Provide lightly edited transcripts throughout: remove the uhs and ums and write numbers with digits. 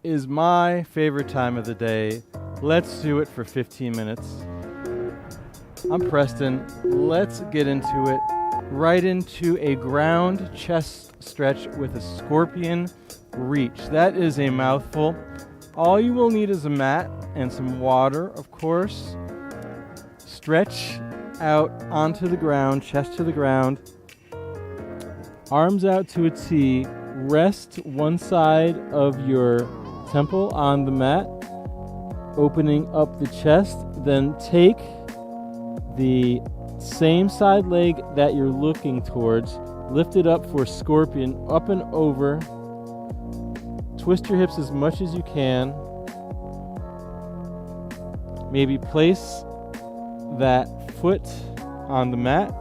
is my favorite time of the day. Let's do it for 15 minutes. I'm Preston. Let's get into it. Right into a ground chest stretch with a scorpion reach. That is a mouthful. All you will need is a mat and some water, of course. Stretch out onto the ground, chest to the ground. Arms out to a T. Rest one side of your temple on the mat, opening up the chest. Then take the same side leg that you're looking towards, lift it up for scorpion, up and over. Twist your hips as much as you can. Maybe place that foot on the mat.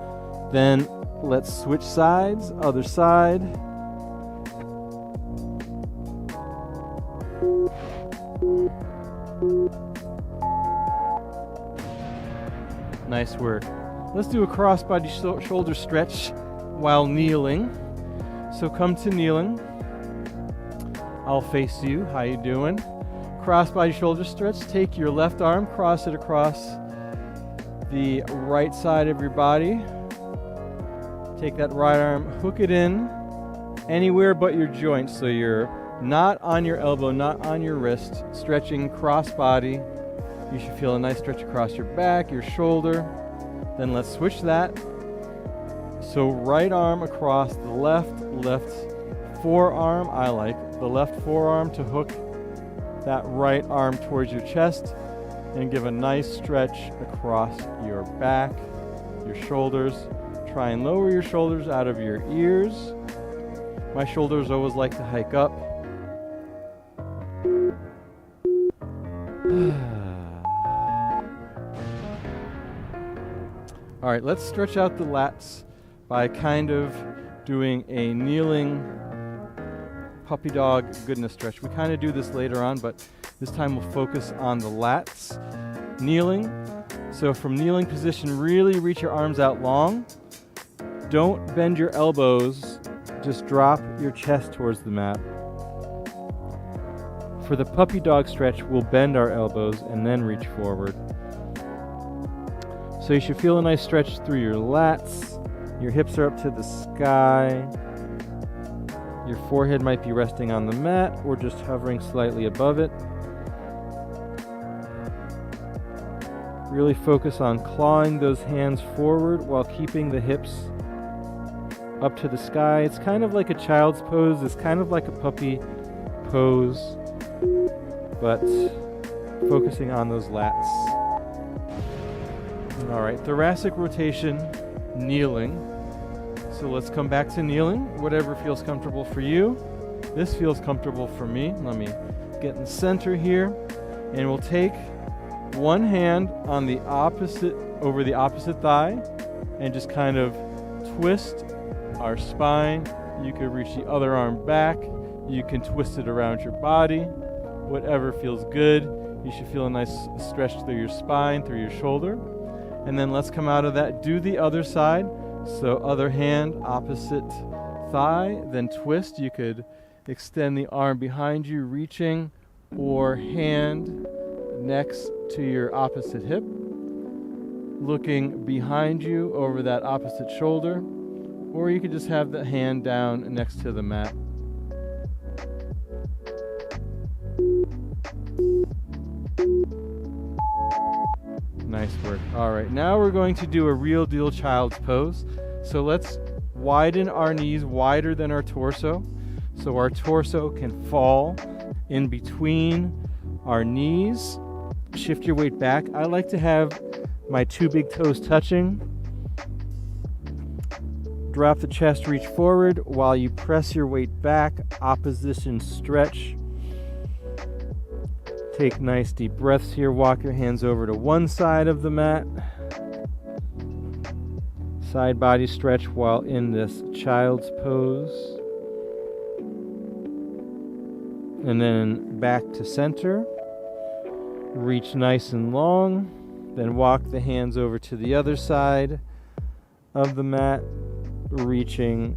Then let's switch sides, other side. Nice work. Let's do a crossbody shoulder stretch while kneeling. So come to kneeling. I'll face you. How you doing? Crossbody shoulder stretch. Take your left arm, cross it across the right side of your body. Take that right arm, hook it in anywhere but your joint, so you're not on your elbow, not on your wrist. Stretching crossbody. You should feel a nice stretch across your back, your shoulder. Then let's switch that. So right arm across the left forearm. I like the left forearm to hook that right arm towards your chest and give a nice stretch across your back, your shoulders. Try and lower your shoulders out of your ears. My shoulders always like to hike up. All right, let's stretch out the lats by kind of doing a kneeling puppy dog goodness stretch. We kind of do this later on, but this time we'll focus on the lats. Kneeling. So from kneeling position, really reach your arms out long. Don't bend your elbows. Just drop your chest towards the mat. For the puppy dog stretch, we'll bend our elbows and then reach forward. So you should feel a nice stretch through your lats. Your hips are up to the sky. Your forehead might be resting on the mat or just hovering slightly above it. Really focus on clawing those hands forward while keeping the hips up to the sky. It's kind of like a child's pose. It's kind of like a puppy pose, but focusing on those lats. All right, thoracic rotation, kneeling. So let's come back to kneeling, whatever feels comfortable for you. This feels comfortable for me. Let me get in the center here, and we'll take one hand on the opposite, over the opposite thigh, and just kind of twist our spine. You could reach the other arm back. You can twist it around your body. Whatever feels good. You should feel a nice stretch through your spine, through your shoulder. And then let's come out of that. Do the other side. So other hand, opposite thigh, then twist. You could extend the arm behind you, reaching, or hand next to your opposite hip, looking behind you over that opposite shoulder, or you could just have the hand down next to the mat. Nice work. All right, now we're going to do a real deal child's pose. So let's widen our knees wider than our torso, so our torso can fall in between our knees. Shift your weight back. I like to have my two big toes touching. Drop the chest, reach forward while you press your weight back. Opposition stretch. Take nice deep breaths here. Walk your hands over to one side of the mat. Side body stretch while in this child's pose. And then back to center. Reach nice and long. Then walk the hands over to the other side of the mat, reaching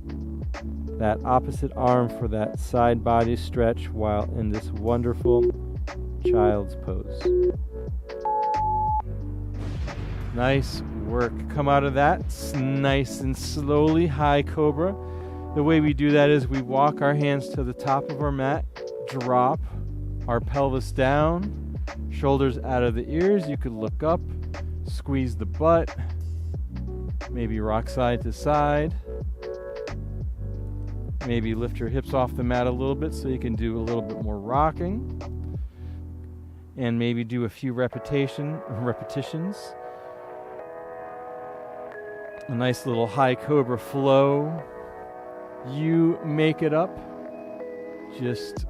that opposite arm for that side body stretch while in this wonderful child's pose. Nice work. Come out of that nice and slowly, high cobra. The way we do that is we walk our hands to the top of our mat, drop our pelvis down, shoulders out of the ears. You could look up, squeeze the butt, maybe rock side to side. Maybe lift your hips off the mat a little bit so you can do a little bit more rocking. And maybe do a few repetitions. A nice little high cobra flow. You make it up. Just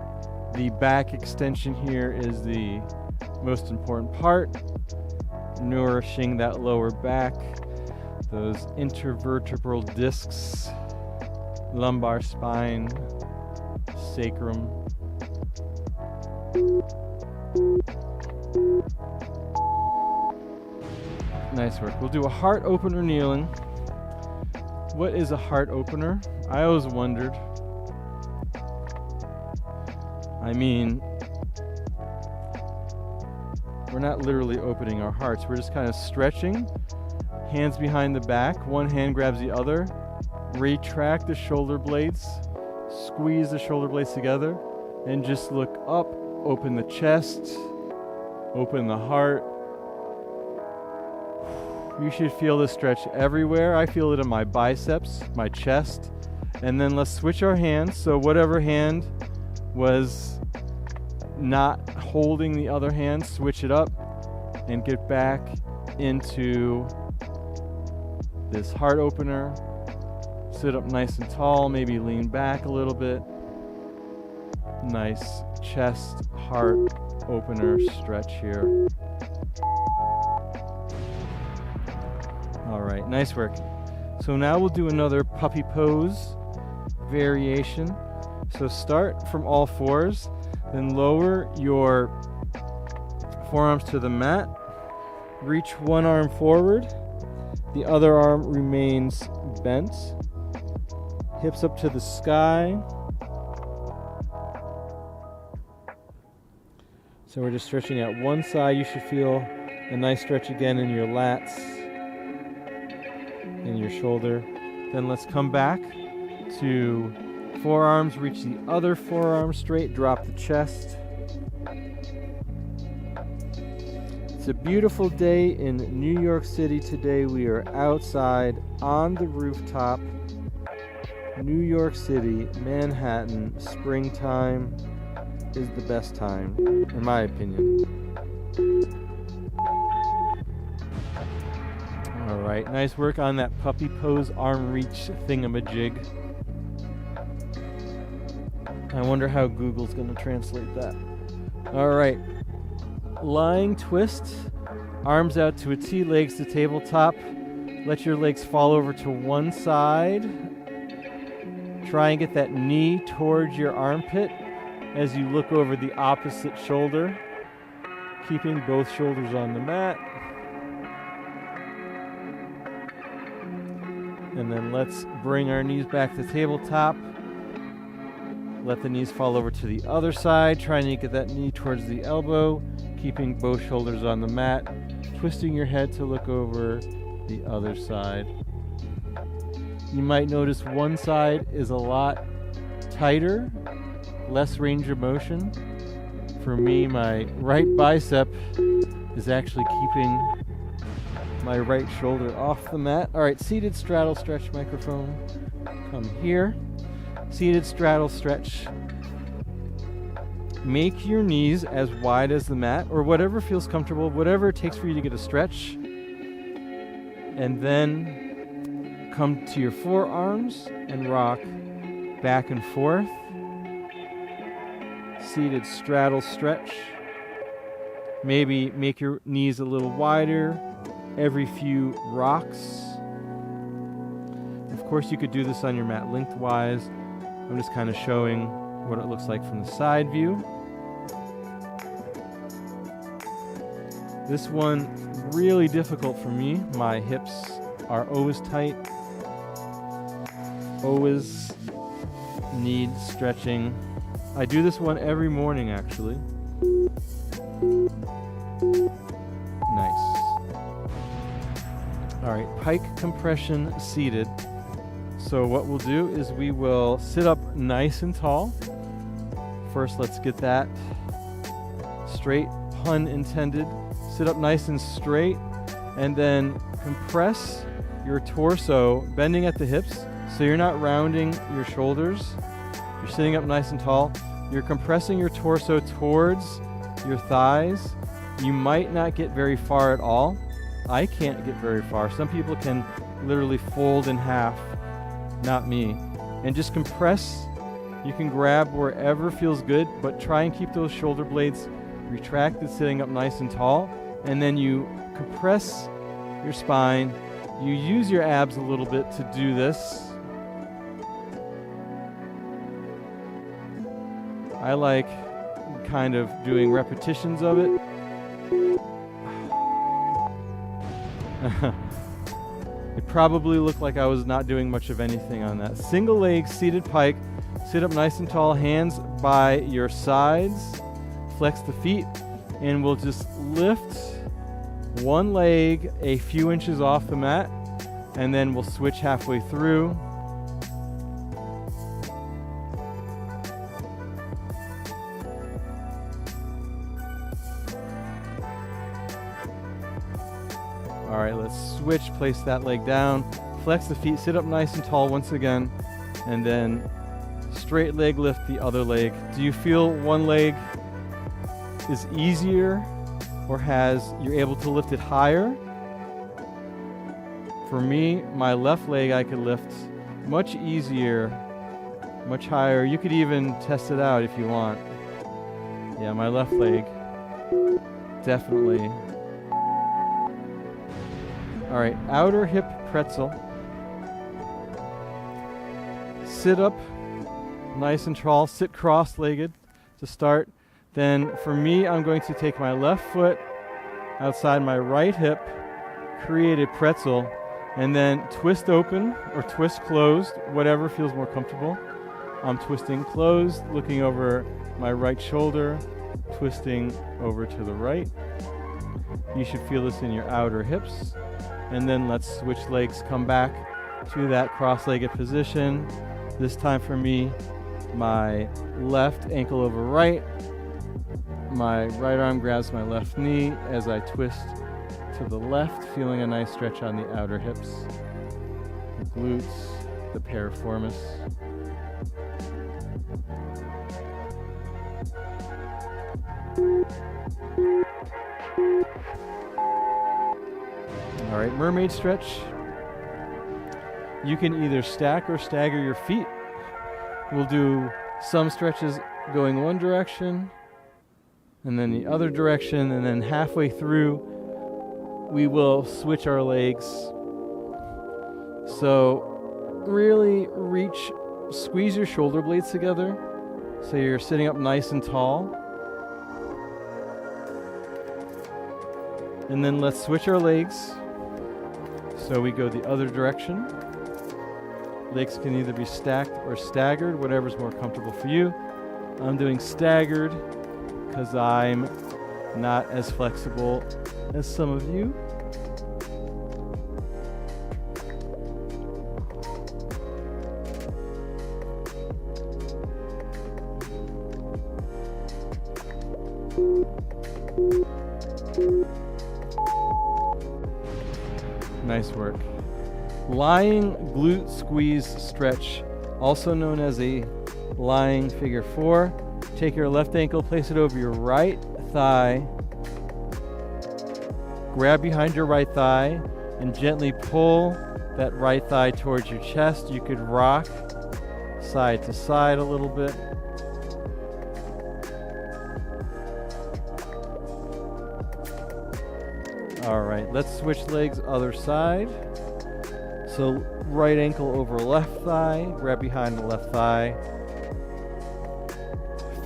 the back extension here is the most important part. Nourishing that lower back, those intervertebral discs, lumbar spine, sacrum. Nice work. We'll do a heart opener kneeling. What is a heart opener? I always wondered. I mean, we're not literally opening our hearts. We're just kind of stretching, hands behind the back. One hand grabs the other. Retract the shoulder blades. Squeeze the shoulder blades together. And just look up. Open the chest. Open the heart. You should feel this stretch everywhere. I feel it in my biceps, my chest. And then let's switch our hands. So whatever hand was not holding the other hand, switch it up and get back into this heart opener. Sit up nice and tall, maybe lean back a little bit. Nice chest, heart opener stretch here. All right, nice work. So now we'll do another puppy pose variation. So start from all fours, then lower your forearms to the mat. Reach one arm forward, the other arm remains bent. Hips up to the sky. So we're just stretching out one side. You should feel a nice stretch again in your lats, in your shoulder. Then let's come back to forearms, reach the other forearm straight, drop the chest. It's a beautiful day in New York City today. We are outside on the rooftop. New York City, Manhattan, springtime is the best time, in my opinion. All right, nice work on that puppy pose arm reach thingamajig. I wonder how Google's going to translate that. All right, lying twist, arms out to a T, legs to tabletop. Let your legs fall over to one side. Try and get that knee towards your armpit as you look over the opposite shoulder, keeping both shoulders on the mat. And then let's bring our knees back to tabletop. Let the knees fall over to the other side, trying to get that knee towards the elbow, keeping both shoulders on the mat, twisting your head to look over the other side. You might notice one side is a lot tighter, less range of motion. For me, my right bicep is actually keeping my right shoulder off the mat. All right, seated straddle stretch microphone. Come here. Seated straddle stretch. Make your knees as wide as the mat, or whatever feels comfortable, whatever it takes for you to get a stretch. And then come to your forearms and rock back and forth. Seated straddle stretch. Maybe make your knees a little wider every few rocks. Of course, you could do this on your mat lengthwise. I'm just kind of showing what it looks like from the side view. This one, really difficult for me. My hips are always tight, always need stretching. I do this one every morning, actually. Nice. All right, pike compression seated. So what we'll do is we will sit up nice and tall. First, let's get that straight, pun intended. Sit up nice and straight, and then compress your torso, bending at the hips, so you're not rounding your shoulders. You're sitting up nice and tall. You're compressing your torso towards your thighs. You might not get very far at all. I can't get very far. Some people can literally fold in half. Not me. And just compress. You can grab wherever feels good, but try and keep those shoulder blades retracted, sitting up nice and tall. And then you compress your spine. You use your abs a little bit to do this. I like kind of doing repetitions of it. It probably looked like I was not doing much of anything on that. Single leg seated pike. Sit up nice and tall, hands by your sides. Flex the feet, and we'll just lift one leg a few inches off the mat, and then we'll switch halfway through. All right, let's switch, place that leg down, flex the feet, sit up nice and tall once again, and then straight leg lift the other leg. Do you feel one leg is easier or you're able to lift it higher? For me, my left leg I could lift much easier, much higher. You could even test it out if you want. Yeah, my left leg, definitely. All right, outer hip pretzel. Sit up nice and tall, sit cross-legged to start. Then for me, I'm going to take my left foot outside my right hip, create a pretzel, and then twist open or twist closed, whatever feels more comfortable. I'm twisting closed, looking over my right shoulder, twisting over to the right. You should feel this in your outer hips. And then let's switch legs, come back to that cross-legged position. This time for me, my left ankle over right. My right arm grabs my left knee as I twist to the left, feeling a nice stretch on the outer hips, the glutes, the piriformis. All right, mermaid stretch. You can either stack or stagger your feet. We'll do some stretches going one direction and then the other direction, and then halfway through we will switch our legs. So really squeeze your shoulder blades together so you're sitting up nice and tall. And then let's switch our legs. So we go the other direction. Legs can either be stacked or staggered, whatever's more comfortable for you. I'm doing staggered because I'm not as flexible as some of you. Nice work. Lying glute squeeze stretch, also known as a lying figure 4. Take your left ankle, place it over your right thigh. Grab behind your right thigh and gently pull that right thigh towards your chest. You could rock side to side a little bit. All right, let's switch legs, other side. So right ankle over left thigh, grab behind the left thigh.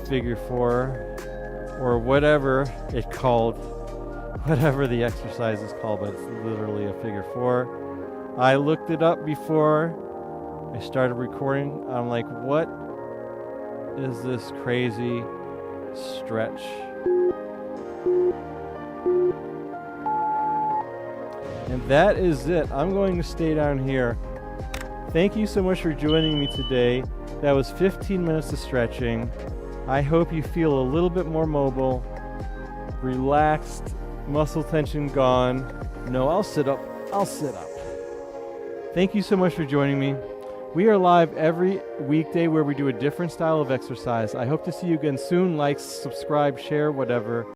Figure 4, or whatever the exercise is called, but it's literally a figure 4. I looked it up before I started recording. I'm like, what is this crazy stretch. And that is it. I'm going to stay down here. Thank you so much for joining me today. That was 15 minutes of stretching. I hope you feel a little bit more mobile, relaxed, muscle tension gone. No, I'll sit up. I'll sit up. Thank you so much for joining me. We are live every weekday where we do a different style of exercise. I hope to see you again soon. Like, subscribe, share, whatever.